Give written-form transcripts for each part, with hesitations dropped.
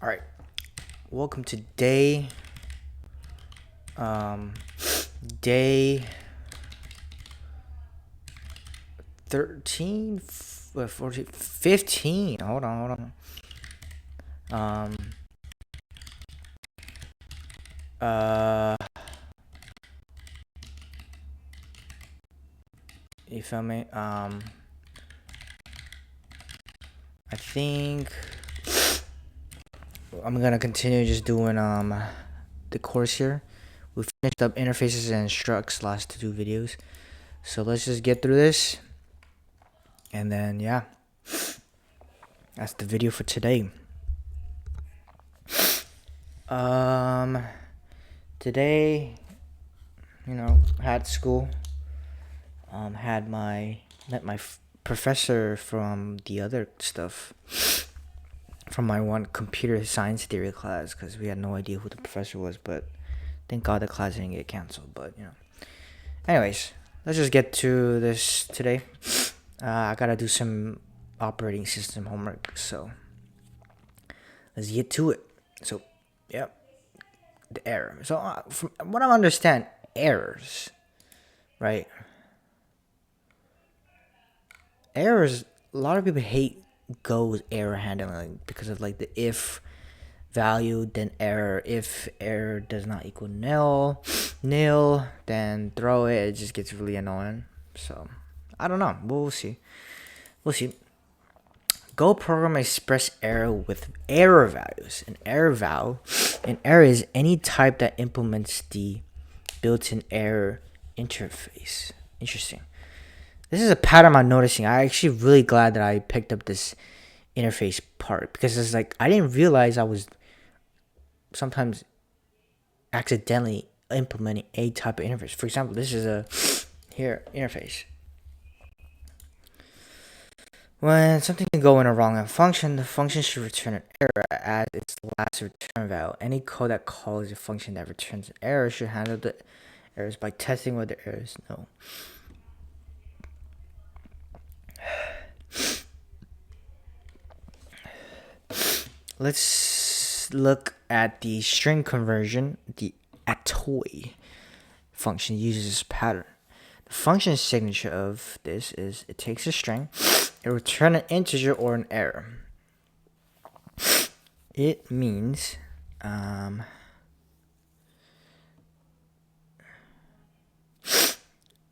All right, welcome to day day 13 14 15. Hold on. um uh you feel me? I think I'm gonna continue just doing the course here. We finished up interfaces and structs last 2 videos, so let's just get through this, and then yeah, that's the video for today. Today, had school. Had my met my professor from the other stuff, from my one computer science theory class, because we had no idea who the professor was. But thank God the class didn't get canceled. But anyways, let's just get to this today. I gotta do some operating system homework, so let's get to it. So, yep, the error. So, from what I understand, errors, right? Errors. A lot of people hate Go's error handling because of like the if value, then error. If error does not equal nil, then throw it. It just gets really annoying. So, I don't know. We'll see. We'll see. Go program express error with error values. An error is any type that implements the built-in error interface. Interesting. This is a pattern I'm noticing. I'm actually really glad that I picked up this interface part, because it's like I didn't realize I was sometimes accidentally implementing a type of interface. For example, this is a interface. When something can go in a wrong function, the function should return an error as its last return value. Any code that calls a function that returns an error should handle the errors by testing whether errors no. Let's look at the string conversion. The atoy function uses this pattern. The function signature of this is it takes a string, it returns an integer or an error. It means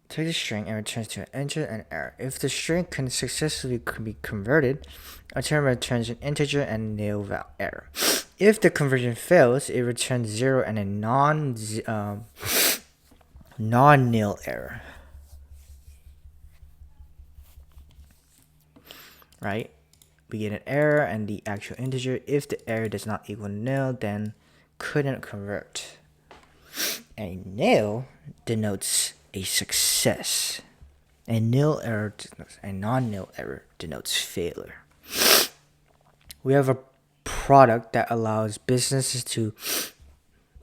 takes a string and returns to an integer and error. If the string can successfully be converted, a term returns an integer and nil error. If the conversion fails, it returns 0 and a non-nil error. Right? We get an error and the actual integer. If the error does not equal nil, then couldn't convert. A nil denotes a success. A non-nil error denotes failure. We have a product that allows businesses to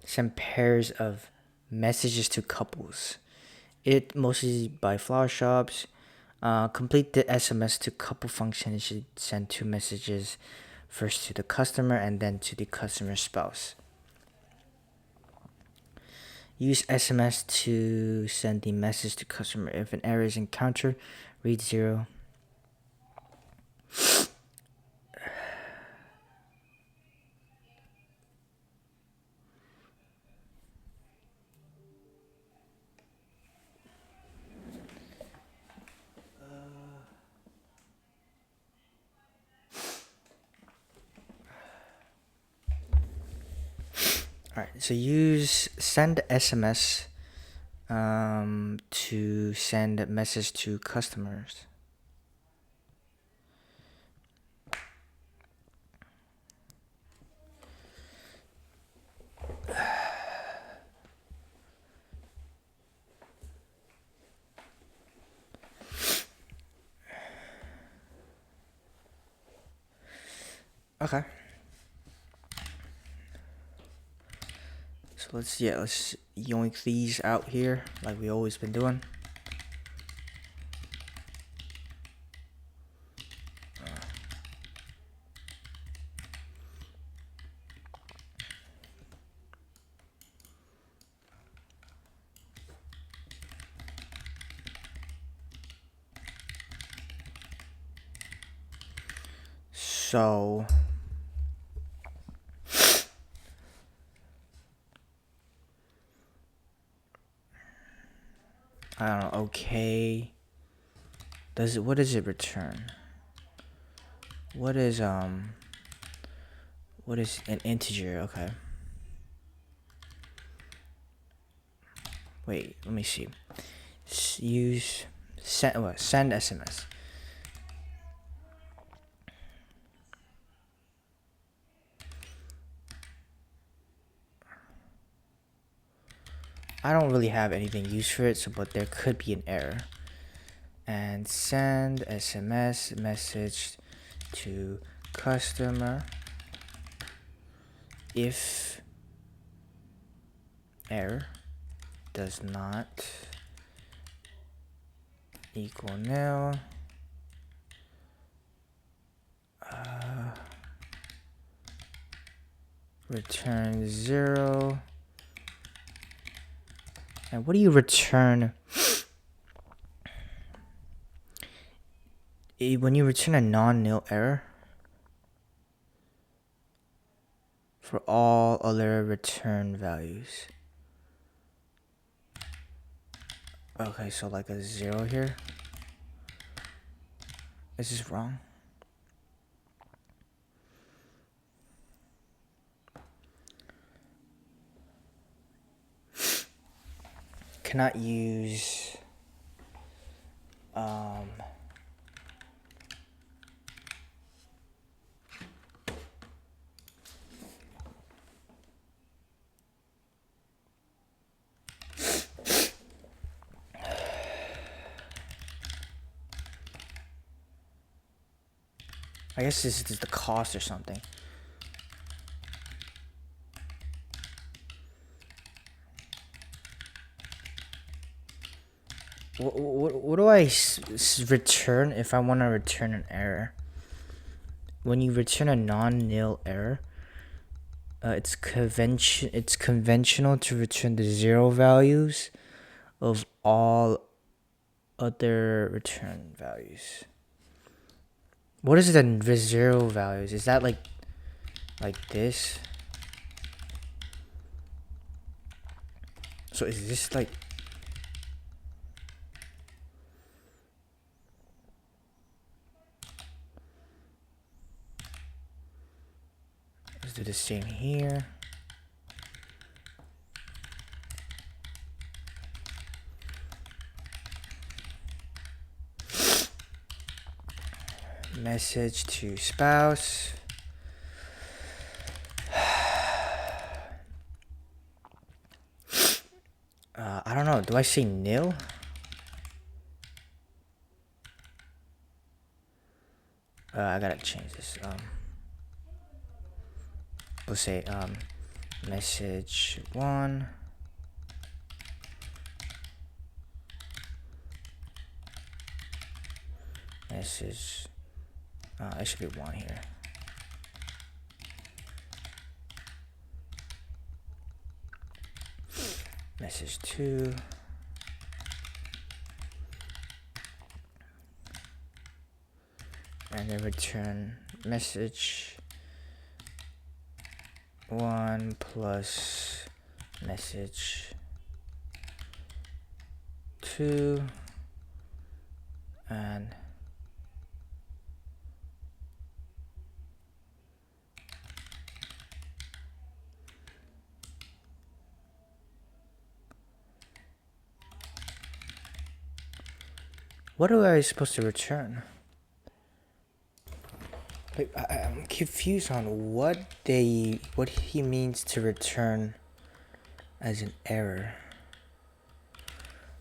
send pairs of messages to couples. It mostly by flower shops. Complete the SMS to couple function. It should send 2 messages, first to the customer and then to the customer's spouse. Use SMS to send the message to customer. If an error is encountered, read 0. Alright, so use send SMS to send a message to customers. Okay. So let's yoink these out here like we always been doing. So I don't know. Okay. What does it return? What is an integer? Okay. Wait, let me see. Send SMS. I don't really have anything used for it, but there could be an error. And send SMS message to customer if error does not equal nil. Return 0. And what do you return? When you return a non-nil error for all other return values. Okay, so like a 0 here. Is this wrong? Cannot use I guess this is the cost or something. What do I return if I want to return an error? When you return a non-nil error, it's conventional to return the 0 values of all other return values. What is the 0 values? Is that like this? So is this like... Let's do the same here. Message to spouse. I don't know. Do I say nil? I gotta change this. We'll say message 1. Message. It should be 1 here. Message 2. And then return message 1 plus message 2 and what are I supposed to return? Like, I'm confused on what he means to return as an error.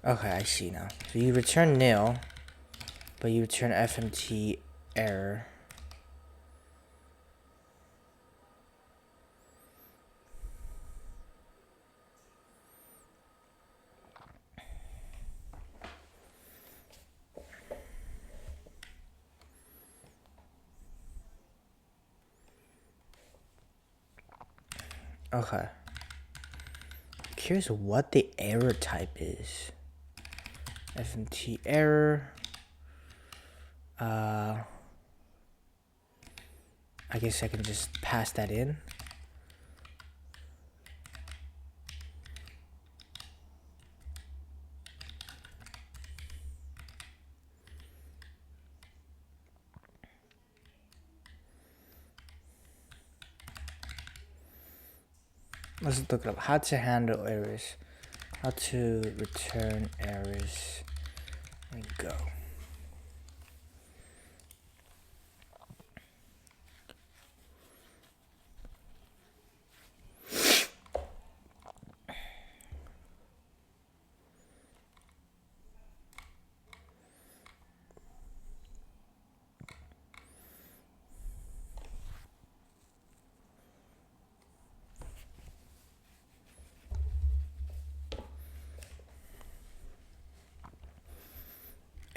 Okay, I see now. So you return nil, but you return FMT error. Okay. Curious what the error type is. FMT error. I guess I can just pass that in. Let's look up how to handle errors, how to return errors, and go.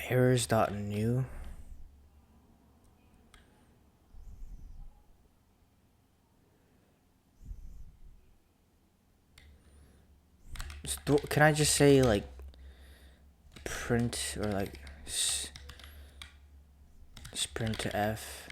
Errors.new. Can I just say like print or like sprint to F?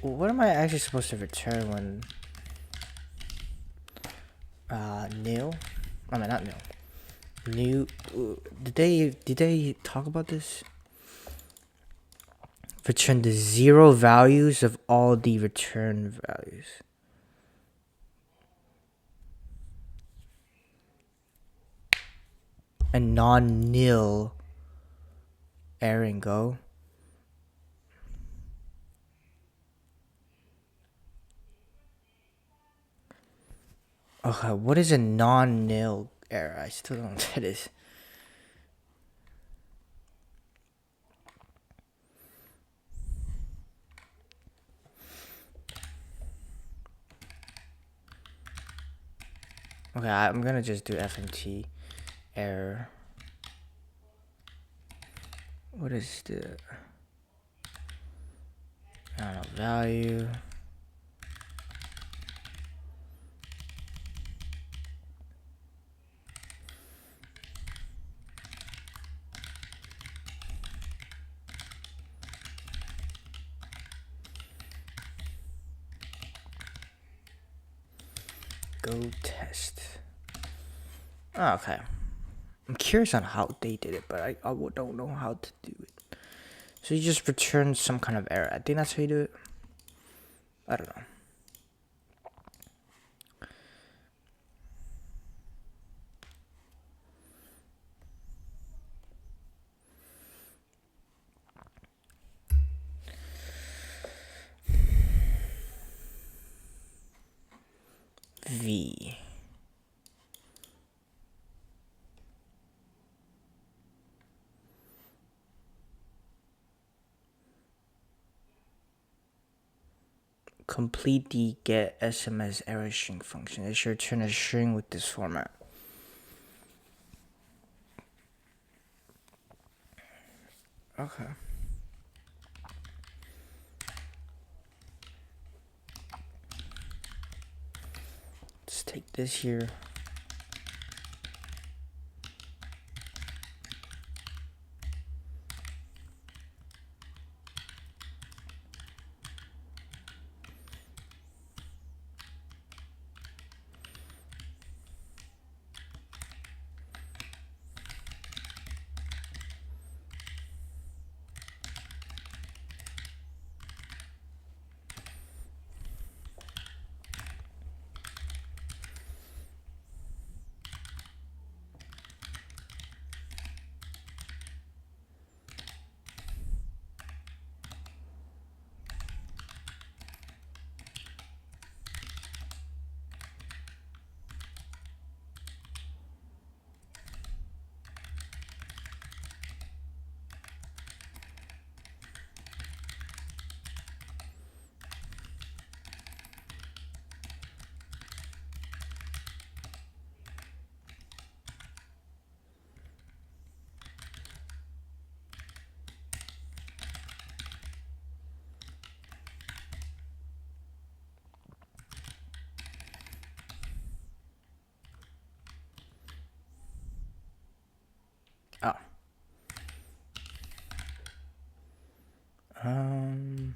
What am I actually supposed to return when nil? I mean, not nil. New. Did they talk about this? Return the 0 values of all the return values. And non-nil error and go. Okay, what is a non-nil error? I still don't know what that is. Okay, I'm gonna just do FMT error. What is the I don't know, value? Go test. Oh, okay. I'm curious on how they did it, but I don't know how to do it. So you just return some kind of error. I think that's how you do it. I don't know. V. Complete the get SMS error string function. It should return a string with this format. Okay. Let's take this here. Oh. Um.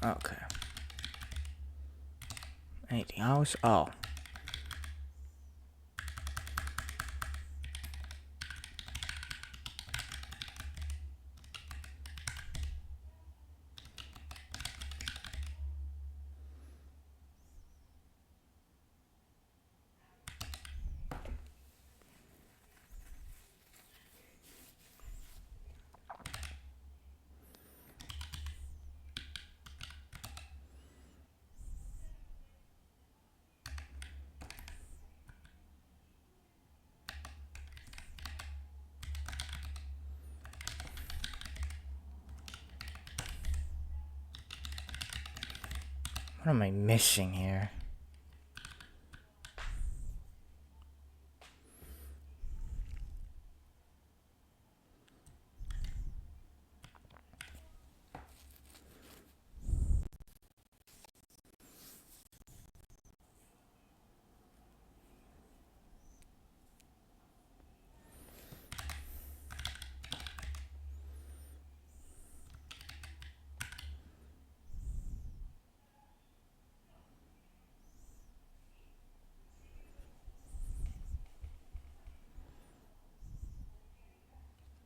Okay. Anything else? Oh. What am I missing here?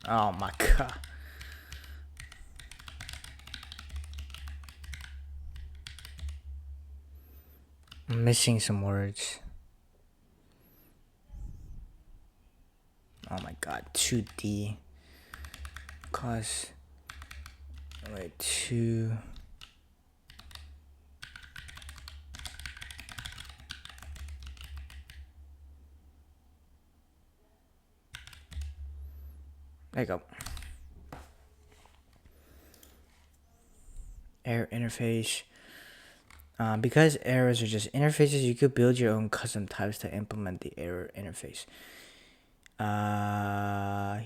Oh my god. I'm missing some words. Oh my god. 2D. Cause. Wait, 2. There you go. Error interface. Because errors are just interfaces, you could build your own custom types to implement the error interface.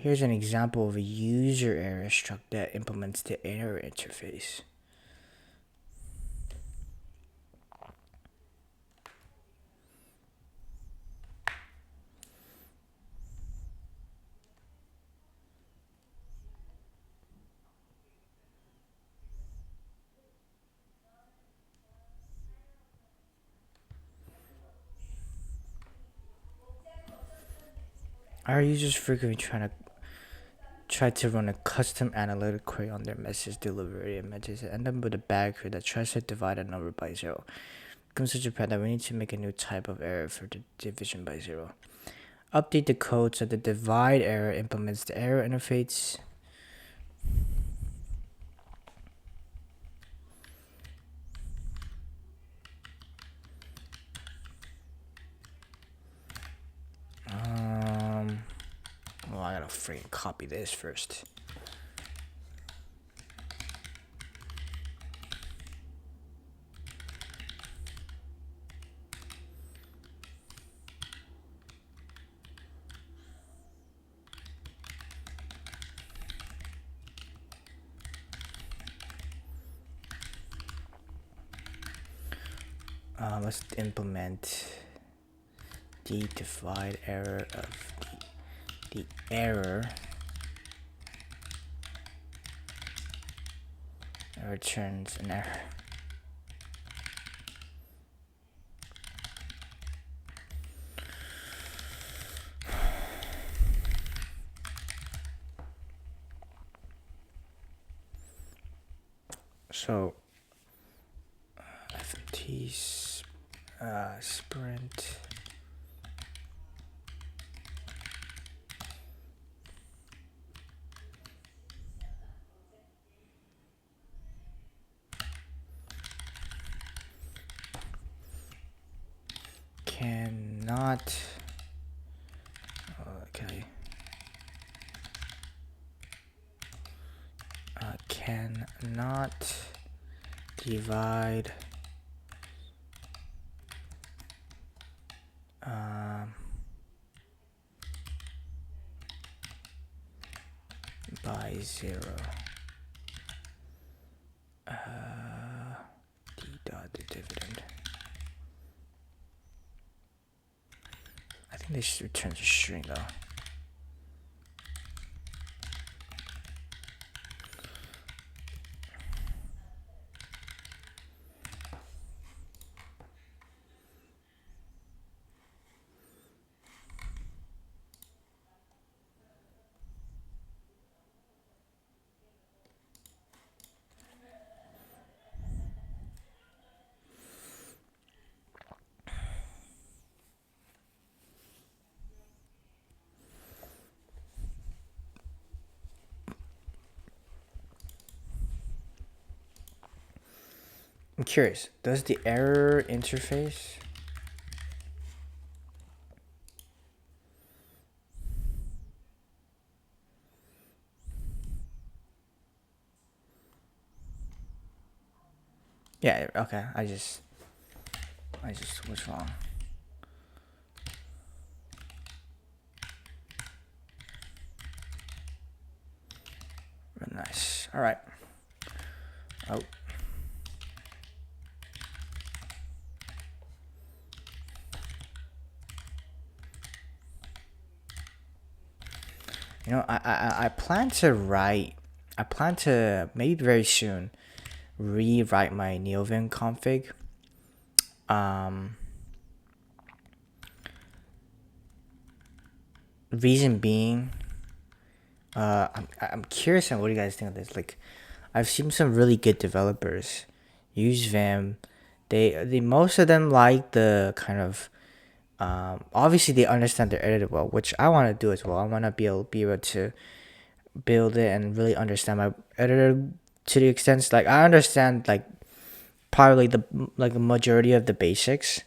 Here's an example of a user error struct that implements the error interface. Our users frequently try to run a custom analytic query on their message delivery images and end up with a bad query that tries to divide a number by 0. It becomes such a pattern that we need to make a new type of error for the division by 0. Update the code so the divide error implements the error interface. Well, I gotta freaking copy this first. Let's implement the divide error of the error. It returns an error. So ft sprint cannot cannot divide by 0. D dot the dividend. I think this returns a string though. I'm curious, does the error interface? Yeah, okay, I just was wrong. Nice. All right. Oh. You know, I plan to write. I plan to maybe very soon rewrite my NeoVim config. Reason being, I'm curious on what you guys think of this. Like, I've seen some really good developers use Vim. They most of them like the kind of obviously they understand their editor well, which I want to do as well. I want to be able to build it and really understand my editor to the extent like I understand like probably the majority of the basics,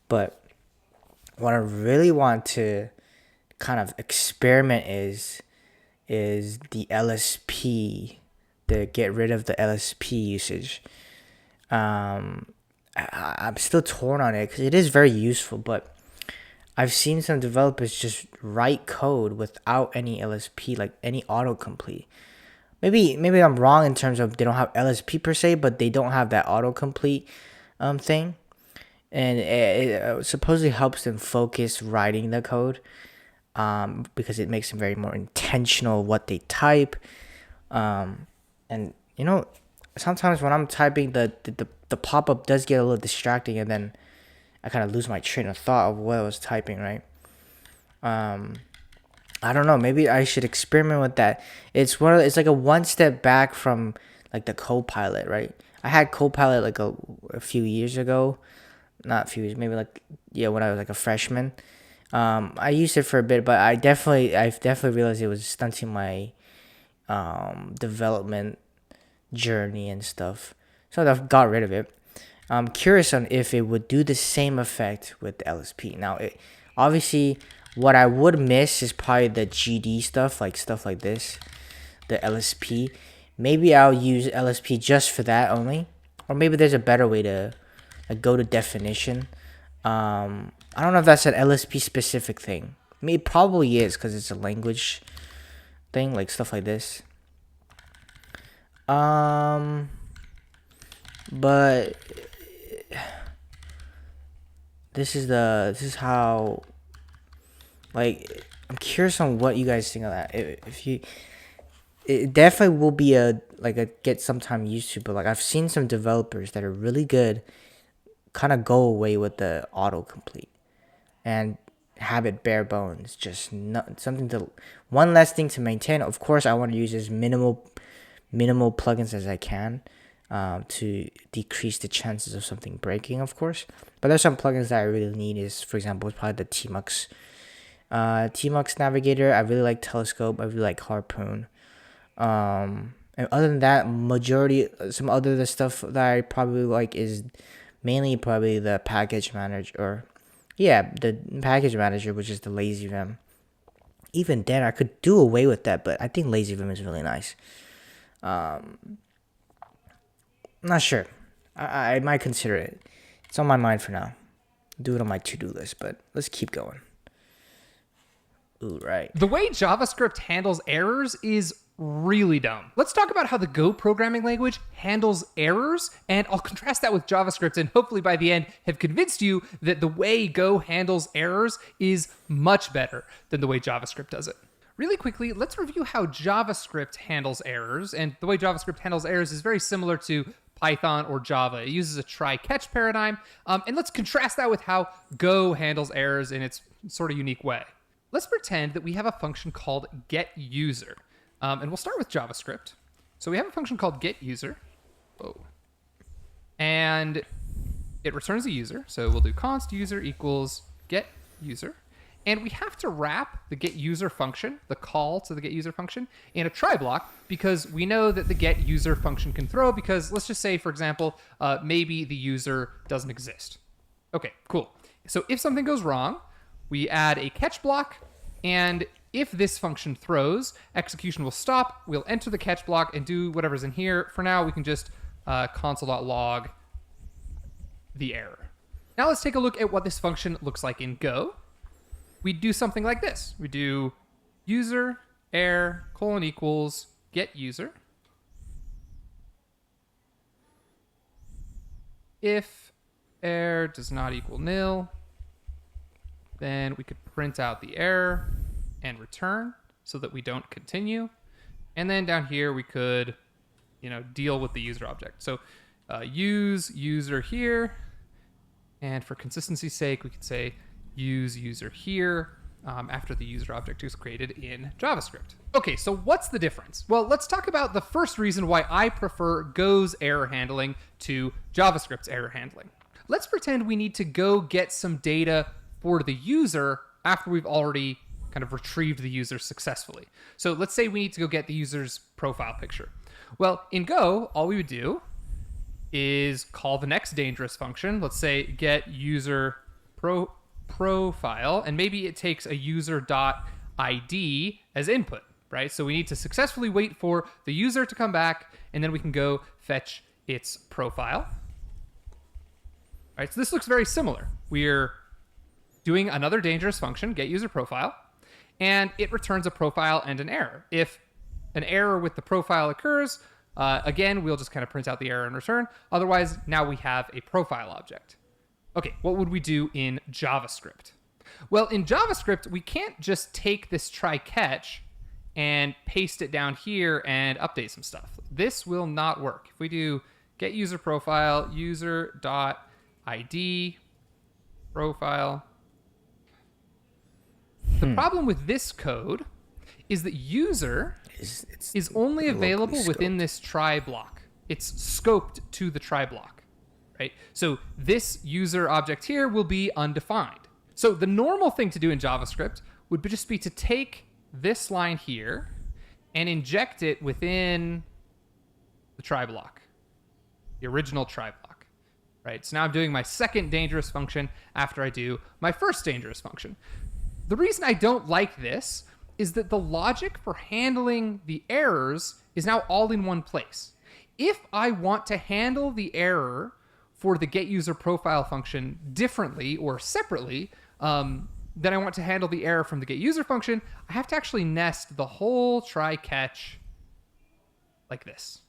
but what I really want to kind of experiment is the LSP, to get rid of the LSP usage. I'm still torn on it because it is very useful, but I've seen some developers just write code without any LSP, like any autocomplete. Maybe I'm wrong in terms of they don't have LSP per se, but they don't have that autocomplete thing, and it supposedly helps them focus writing the code, because it makes them very more intentional what they type, and you know, sometimes when I'm typing the pop up does get a little distracting, and then I kind of lose my train of thought of what I was typing, right? I don't know. Maybe I should experiment with that. It's like a one step back from like the Copilot, right? I had Copilot like a few years ago, not a few years, maybe like when I was like a freshman. I used it for a bit, but I've definitely realized it was stunting my development journey and stuff. So I got rid of it. I'm curious on if it would do the same effect with the LSP. Now, obviously, what I would miss is probably the GD stuff like this, the LSP. Maybe I'll use LSP just for that only, or maybe there's a better way to go to definition. I don't know if that's an LSP specific thing. I mean, it probably is because it's a language thing, like stuff like this. But this is how, like, I'm curious on what you guys think of that. It definitely will be a get sometime used to, but like I've seen some developers that are really good kind of go away with the autocomplete and have it bare bones, just not something to one less thing to maintain. Of course, I want to use as minimal plugins as I can, to decrease the chances of something breaking, of course. But there's some plugins that I really need. Is, for example, probably the Tmux Navigator. I really like Telescope. I really like Harpoon. And other than that, some other the stuff that I probably like is mainly probably the package manager, the package manager, which is the LazyVim. Even then, I could do away with that, but I think LazyVim is really nice. I'm not sure. I might consider it. It's on my mind for now. Do it on my to-do list, but let's keep going. Ooh, right. The way JavaScript handles errors is really dumb. Let's talk about how the Go programming language handles errors, and I'll contrast that with JavaScript, and hopefully by the end have convinced you that the way Go handles errors is much better than the way JavaScript does it. Really quickly, let's review how JavaScript handles errors, and the way JavaScript handles errors is very similar to Python or Java. It uses a try-catch paradigm, and let's contrast that with how Go handles errors in its sort of unique way. Let's pretend that we have a function called getUser. And we'll start with JavaScript. So we have a function called getUser. Whoa. And it returns a user. So we'll do const user equals getUser. And we have to wrap the getUser function, the call to the getUser function, in a try block because we know that the getUser function can throw because let's just say, for example, maybe the user doesn't exist. Okay, cool. So if something goes wrong, we add a catch block, and if this function throws, execution will stop. We'll enter the catch block and do whatever's in here. For now, we can just console.log the error. Now let's take a look at what this function looks like in Go. We do something like this. We do user error equals get user. If error does not equal nil, then we could print out the error and return so that we don't continue. And then down here we could, deal with the user object. So use user here, and for consistency's sake, we could say use user here after the user object is created in JavaScript. Okay, so what's the difference? Well, let's talk about the first reason why I prefer Go's error handling to JavaScript's error handling. Let's pretend we need to go get some data for the user after we've already kind of retrieved the user successfully. So let's say we need to go get the user's profile picture. Well, in Go, all we would do is call the next dangerous function. Let's say get user profile, and maybe it takes a user.id as input, right? So we need to successfully wait for the user to come back, and then we can go fetch its profile. All right, so this looks very similar. We're doing another dangerous function, get user profile, and it returns a profile and an error. If an error with the profile occurs, again, we'll just kind of print out the error and return. Otherwise, now we have a profile object. Okay, what would we do in JavaScript? Well, in JavaScript, we can't just take this try-catch and paste it down here and update some stuff. This will not work. If we do get user profile, user.id profile, the problem with this code is that user is only available within this try block. It's scoped to the try block, right? So this user object here will be undefined. So the normal thing to do in JavaScript would just be to take this line here and inject it within the try block, the original try block, right? So now I'm doing my second dangerous function after I do my first dangerous function. The reason I don't like this is that the logic for handling the errors is now all in one place. If I want to handle the error for the getUserProfile function differently or separately, then I want to handle the error from the getUser function, I have to actually nest the whole try-catch like this.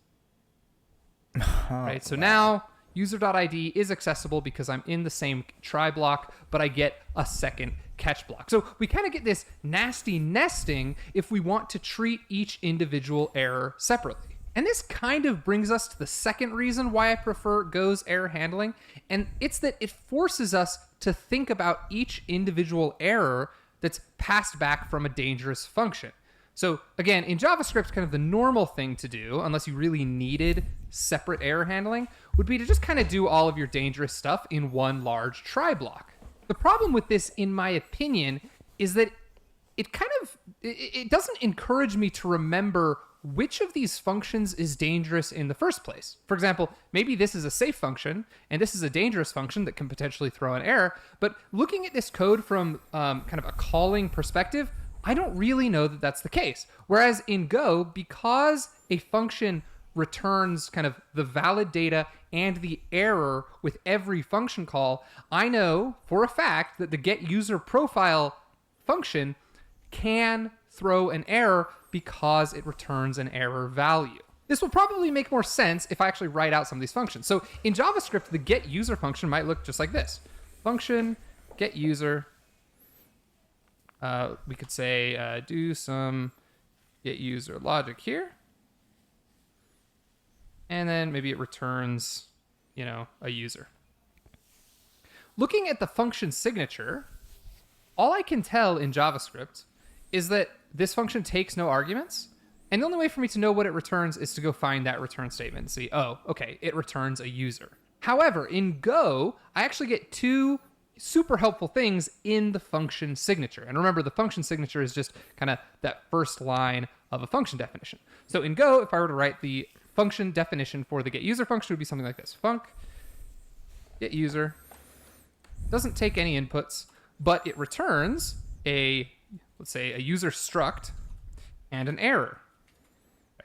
Right? So now user.id is accessible because I'm in the same try block, but I get a second catch block. So we kind of get this nasty nesting if we want to treat each individual error separately. And this kind of brings us to the second reason why I prefer Go's error handling, and it's that it forces us to think about each individual error that's passed back from a dangerous function. So again, in JavaScript, kind of the normal thing to do, unless you really needed separate error handling, would be to just kind of do all of your dangerous stuff in one large try block. The problem with this, in my opinion, is that it doesn't encourage me to remember which of these functions is dangerous in the first place. For example, maybe this is a safe function, and this is a dangerous function that can potentially throw an error, but looking at this code from kind of a calling perspective, I don't really know that that's the case. Whereas in Go, because a function returns kind of the valid data and the error with every function call, I know for a fact that the getUserProfile function can throw an error because it returns an error value. This will probably make more sense if I actually write out some of these functions. So in JavaScript, the getUser function might look just like this. Function getUser. We could say do some getUser logic here. And then maybe it returns, a user. Looking at the function signature, all I can tell in JavaScript is that this function takes no arguments. And the only way for me to know what it returns is to go find that return statement and see, oh, okay, it returns a user. However, in Go, I actually get two super helpful things in the function signature. And remember, the function signature is just kind of that first line of a function definition. So in Go, if I were to write the function definition for the getUser function, it would be something like this. Func getUser doesn't take any inputs, but it returns let's say a user struct and an error.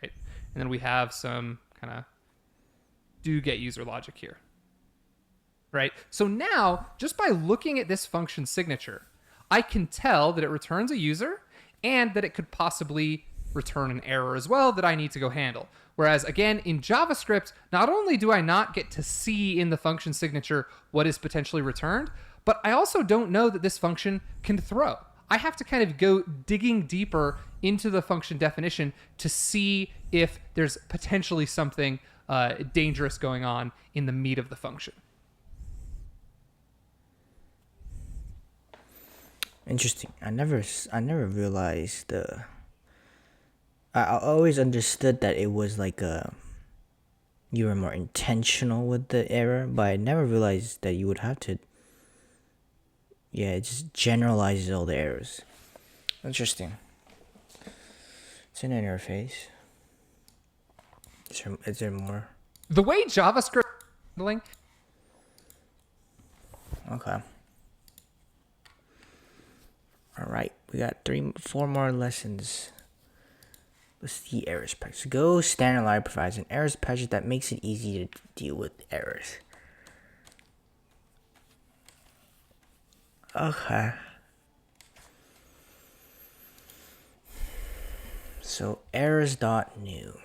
And then we have some kind of do getUser logic here, right? So now, just by looking at this function signature, I can tell that it returns a user and that it could possibly return an error as well that I need to go handle. Whereas again, in JavaScript, not only do I not get to see in the function signature what is potentially returned, but I also don't know that this function can throw. I have to kind of go digging deeper into the function definition to see if there's potentially something dangerous going on in the meat of the function. Interesting. I never realized I always understood that it was like you were more intentional with the error, but I never realized that you would have to. Yeah, it just generalizes all the errors. Interesting. It's an interface. Is there more? The way JavaScript handling. Okay. All right, we got 4 more lessons. Let's see errors package. Go standard library provides an errors package that makes it easy to deal with errors. Okay. So errors.new.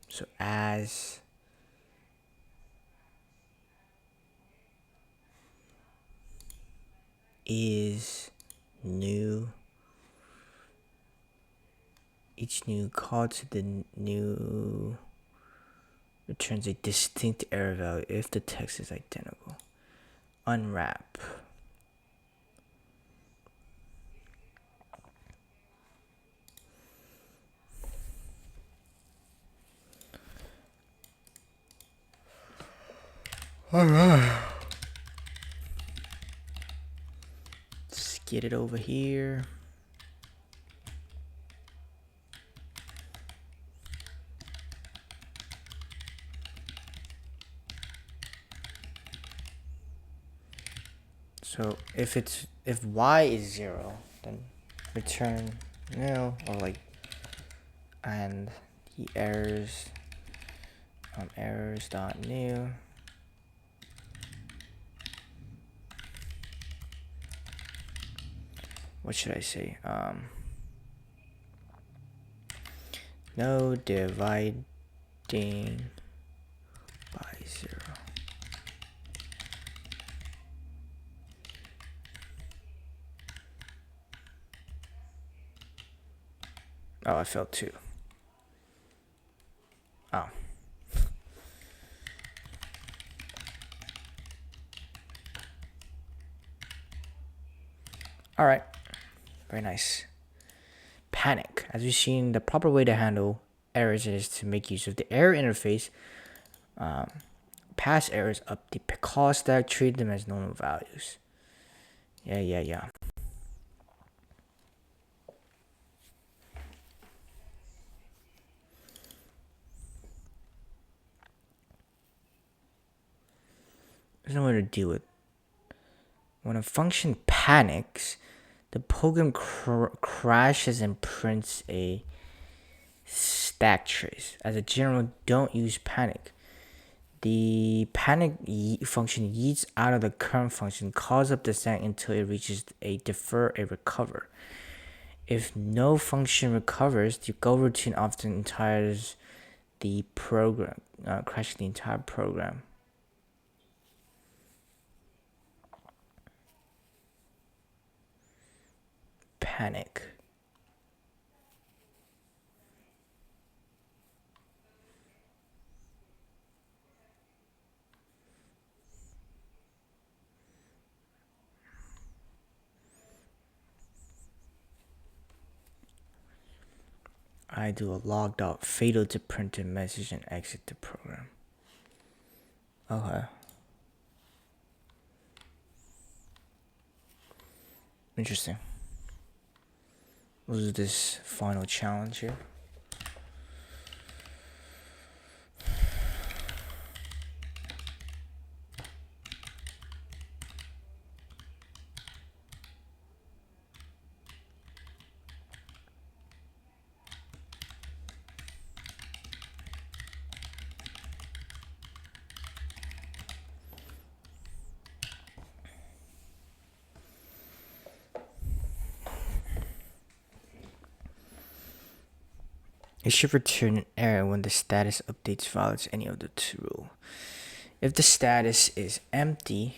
So as is new, each new call to the new returns a distinct error value if the text is identical. Unwrap. Alright. Let's get it over here. So if y is 0, then return nil, or like, and the errors errors.new. What should I say? No dividing by 0. Oh, I failed 2. Oh. All right. Very nice. Panic. As we've seen, the proper way to handle errors is to make use of the error interface. Pass errors up the call stack, treat them as normal values. Yeah. There's no way to deal with. When a function panics, The program crashes and prints a stack trace. As a general, don't use panic. The panic function yeets out of the current function, calls up the stack until it reaches a defer, a recover. If no function recovers, the go routine often entires the program, crashing the entire program. Panic. I do a logged out fatal to print a message and exit the program. Okay. Interesting. What is this final challenge here? It should return an error when the status updates violates any of the two rules. If the status is empty,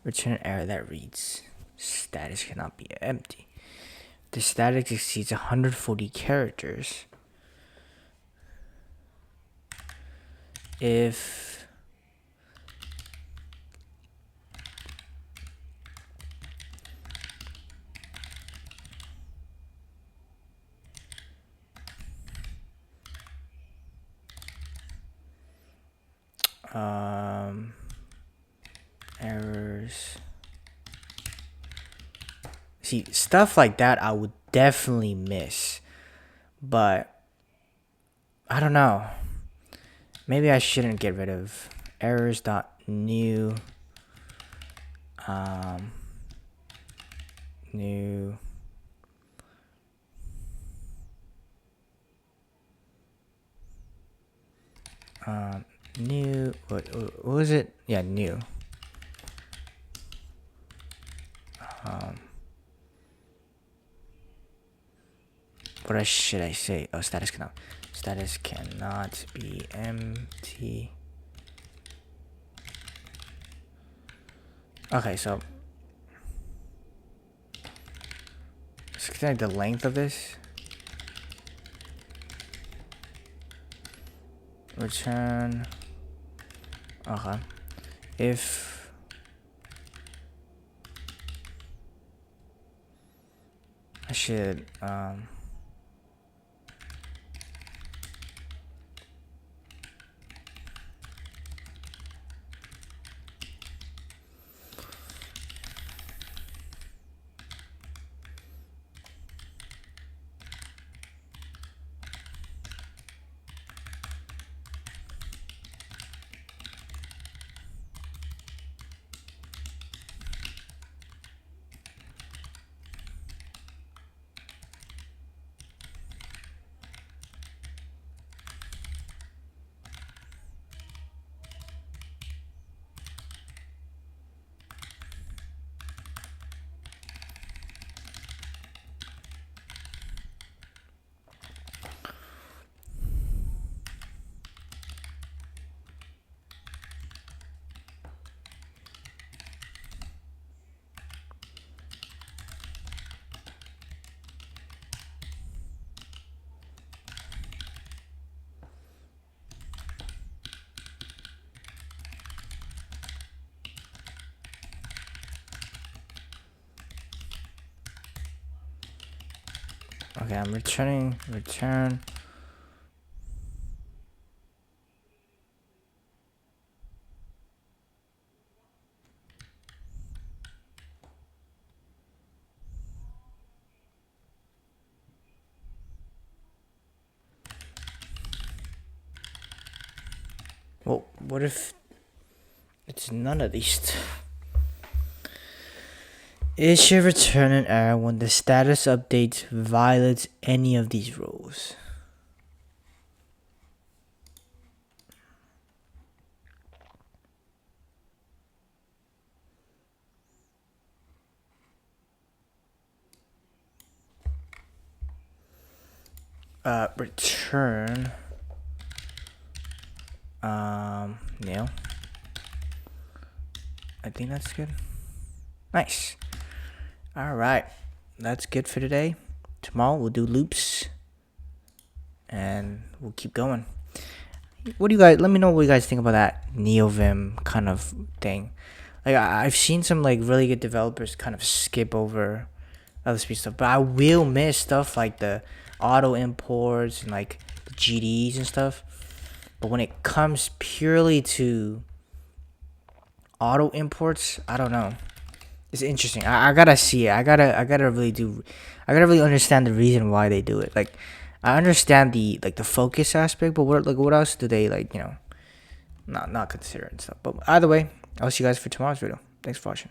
return an error that reads status cannot be empty. The status exceeds 140 characters. If errors. See, stuff like that I would definitely miss. But I don't know. Maybe I shouldn't get rid of errors.new new new what was it? Yeah, new. What should I say? Oh, status cannot be empty. Okay, so let's extend the length of this. Return. Okay. If I should okay, I'm return. Well, what if it's none of these? It should return an error when the status update violates any of these rules. Return nil. I think that's good. Nice. All right, that's good for today. Tomorrow we'll do loops, and we'll keep going. What do you guys? Let me know what you guys think about that NeoVim kind of thing. Like I've seen some like really good developers kind of skip over other speed stuff, but I will miss stuff like the auto imports and like the GDs and stuff. But when it comes purely to auto imports, I don't know. It's interesting. I gotta see it. I gotta really understand the reason why they do it. Like, I understand the focus aspect, but what else do they not consider and stuff. But either way, I'll see you guys for tomorrow's video. Thanks for watching.